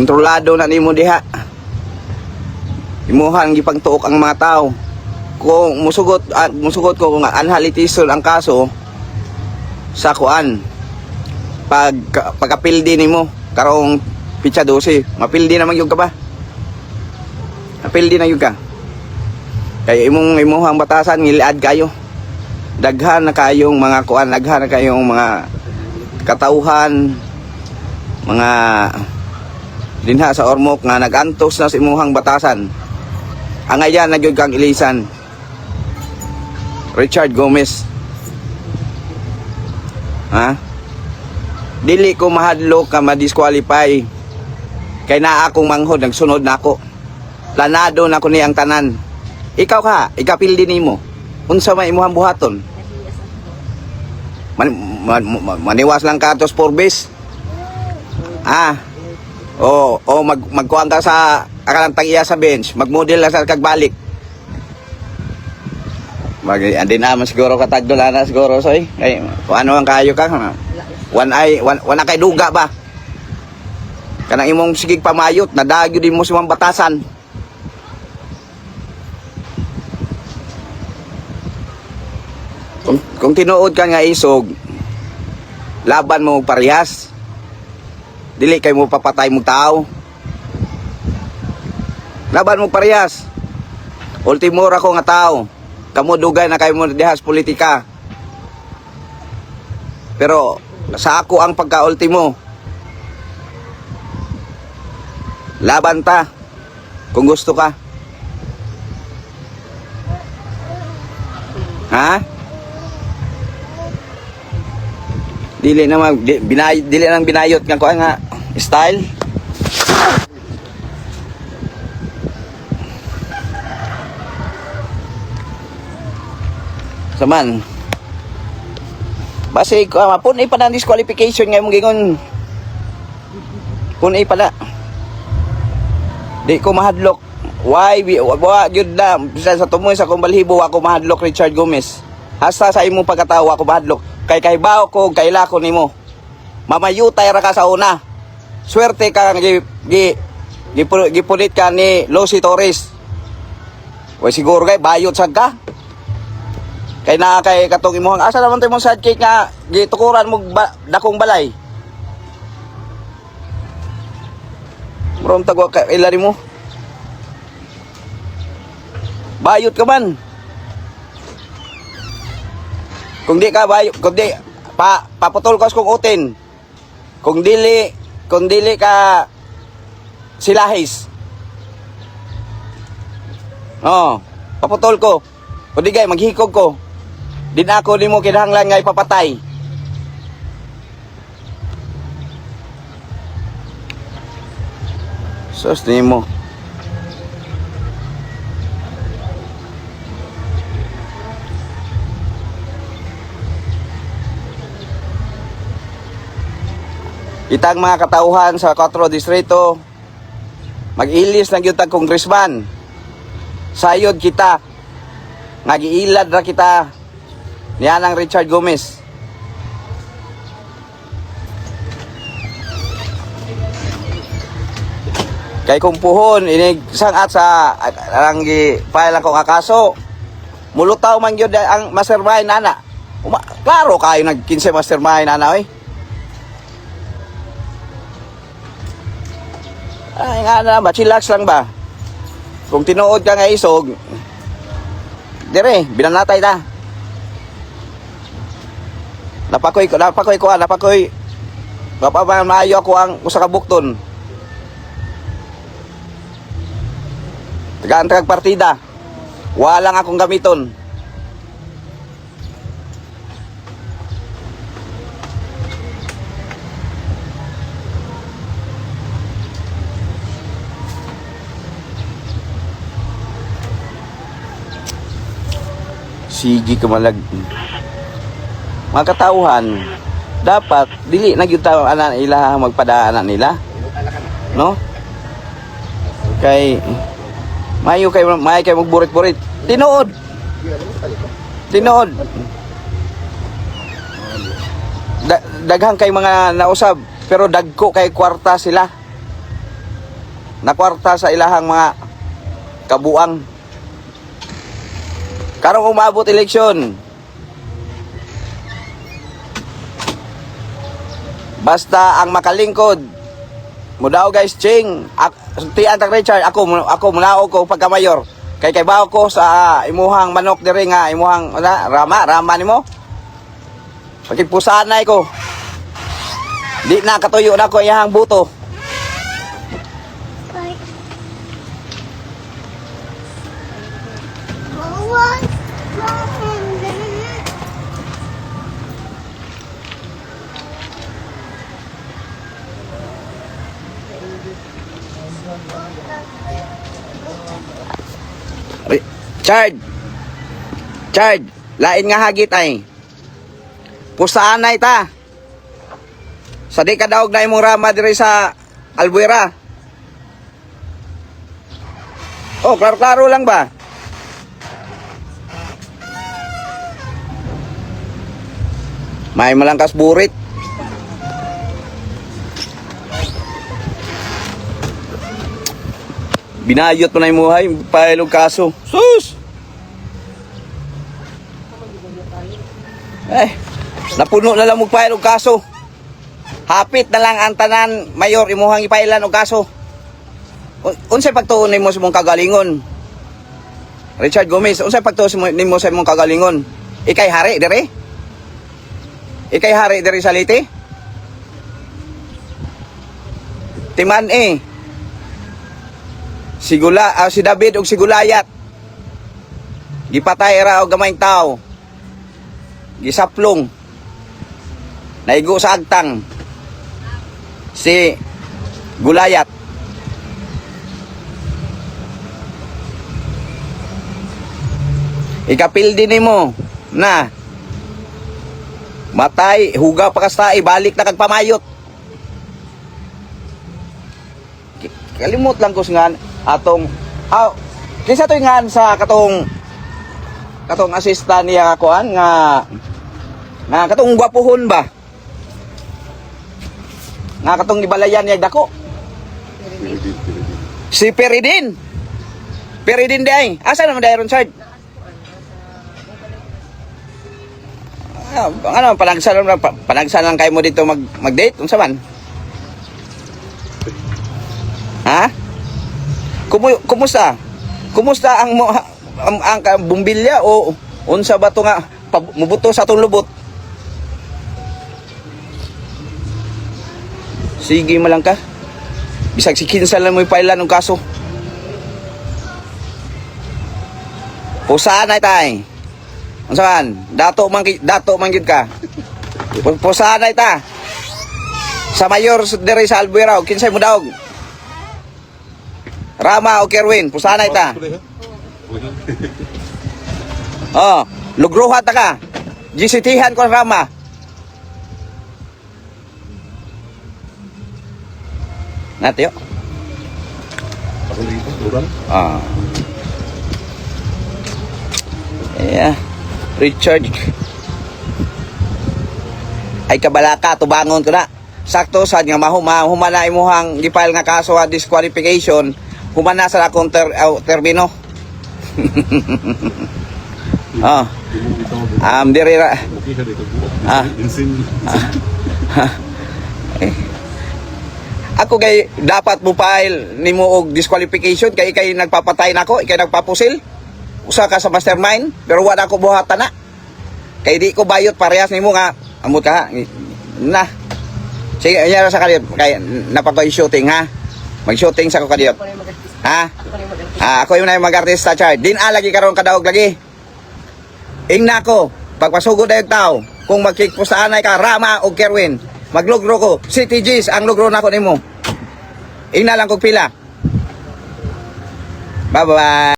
Kontrolado na nimo diha. Imuhang gipangtuok ang mga tao. Kung musugot ko kung unhalitisol ang kaso sa kuan. Pagapildi nimo karong pitsa 12, mapildi naman yung ka ba? Mapildi na yung ka. Kaya imuhang batasan ngiliad kayo. Daghan na kayong mga kuan, daghan na kayong mga katauhan, mga dinha sa Ormoc nga nagantos na sa imuhang batasan. Ang ayan na gyud kang ilisan. Richard Gomez. Ha? Dili ko mahadlok ka ma-disqualify. Kay naa akong manghod, nagsunod na ako. Planado na ko ni ang tanan. Ikaw ka, ikapildi nimo. Unsa may imuhang buhaton? Maniwas lang ka tos for base. Magkuhan ka sa akalang tag-iya sa bench, magmodel lang sa kagbalik. Andi naman siguro katagdola na siguro soy. Ay, ano ang kayo ka? Wana kay duga ba? Kanang imong sigig pamayot, nadagyo din mo sa mga batasan. Kung tinuod ka nga isog, laban mo parehas. Dili kay mo papatay mo tao. Laban mo parehas. Ultimo ra ko nga tao. Kamo dugay na kay mo dihas politika. Pero sa ako ang pagka-ultimo. Laban ta kung gusto ka. Ha? Dili nang binayot nga ko nga style. Saman. Base ko punay pa na disqualification nga imong gingon. Punay pa na. Di ko mahadlok. Why wa gyud na sa tumoy sa kong balhibo ako mahadlok Richard Gomez. Hasta sa imong pagkatawa ako mahadlok. Kay kaybaw ko kaila ko nimo. Mamayutay ra ka sa una. Swerte ka gipulit ka ni Losi Torres. Way siguro kay bayot sad ka. Kay na kay katong imong asa naman tay mong sidekick nga gitukuran mo dakong balay. Brom tagwa ka ilari mo. Bayot ka man. Kung di ka bayot, kung di paputol ko kung utin. Kung dili ka silahis. Paputol ko. Kung di kay maghikog ko. Din ako nimo kinahanglan nga ipapatay. Sus nimo. Itang mga katauhan sa 4 distrito mag-ilis na gyud tag congressman. Sayod kita. Nagiilad ra kita niya ng Richard Gomez. Kay kung puhon inig sangat sa ang gi-file ako nga kaso. Mulutaw man gyud ang mastermind nana. Klaro kayo nag-15 mastermind nana oy. Ay nga na ba, chillax lang ba? Kung tinuod ka nga isog, dire, binanatay ta. Napakoy, maayo ako ang usa ka bukton. Tagaan partida. Walang akong gamiton. Sige kamalag. Mga katauhan, dapat dili na gyud tawo anan ila magpadaanan nila. No? Kay mayo kay magburit-burit. Tinuod. Daghang kay mga nausab pero dagko kay kwarta sila. na kwarta sa ilahang mga kabuang. Karong umabot eleksyon, basta ang makalingkod mo daw guys, Ching, tiyan tag Richard, ako munao ko pagka mayor. Kay bawo ko sa imuhang manok diri nga imuhang rama nimo. Pagkipusanay ko. Di na katuyo na ko iyang buto. Chard, lain nga hagit ay. Pusaan na ita. Sa di kadaog na imong rama diri sa Albuera. Oh, klaro-klaro lang ba? May malangkas burit. Binayot mo na yung muhay, pailog kaso. Sus! Napuno na lang magpailog kaso. Hapit na lang ang tanan, mayor, imuhang ipailan og kaso. Unsay pagtuon nimo sa imong kagalingon? Richard Gomez, unsay pagtuon nimo sa imong kagalingon? Ikay hari diri? Ikay hari diri sa Leyte? Timan si David ug si Gulayat gipatay ra og gamayng tao, gisaplong, naigo sa agtang si Gulayat. Ikapildi nimo na matay, huga pa kasta, ibalik na kagpamayot. Kalimot lang ko nga atong kinsa to nga sa katong asista niya kuan nga katong gwapuhon ba nga katong gibalayan niya dako si Peridin di ay asa naman dayron Chard ano panagsan lang kayo mo dito mag-date unsa man ha? Kumusta ang bumbilya o unsa ba to nga mubuto sa atong lubot? Sige man lang ka. Bisag si kinsa lang mo ipailan ng kaso. Pusaan na tay. Unsa man? Dato man gid ka. Pusaan na ta. Sa mayor diri sa Albuera kinsay mo daog? Rama o Kerwin, pusanay ta. Oh, lugruhat ta ka. GCT-han ko Rama. Natyo. Yeah. Richard. Ay kabalaka tubangon ko na. Sakto sad nga humana imuhang gipile nga kaso nga disqualification. Humana sa akong termino. Diri ra. Ako kay dapat mo file nimo og disqualification kay nagpapatay nako, ikay nagpapusil. Usa ka sa mastermind pero wala ko buhatan na. Kay di ko bayot parehas nimo nga amot ka na. Sige, anyara sa kadiyot kay napakoy shooting ha. Mag-shooting sa ko kadiyot. Ha? Ako yung na yung mag-artista, Chard. Din lagi karon kadaog lagi. Ingna ko, pagpasugod na yung tao, kung magkikpusaan ka, Rama o Kerwin, maglugro ko, CTGs, ang lugro na ko nimo. Ingna lang kong pila. Bye-bye.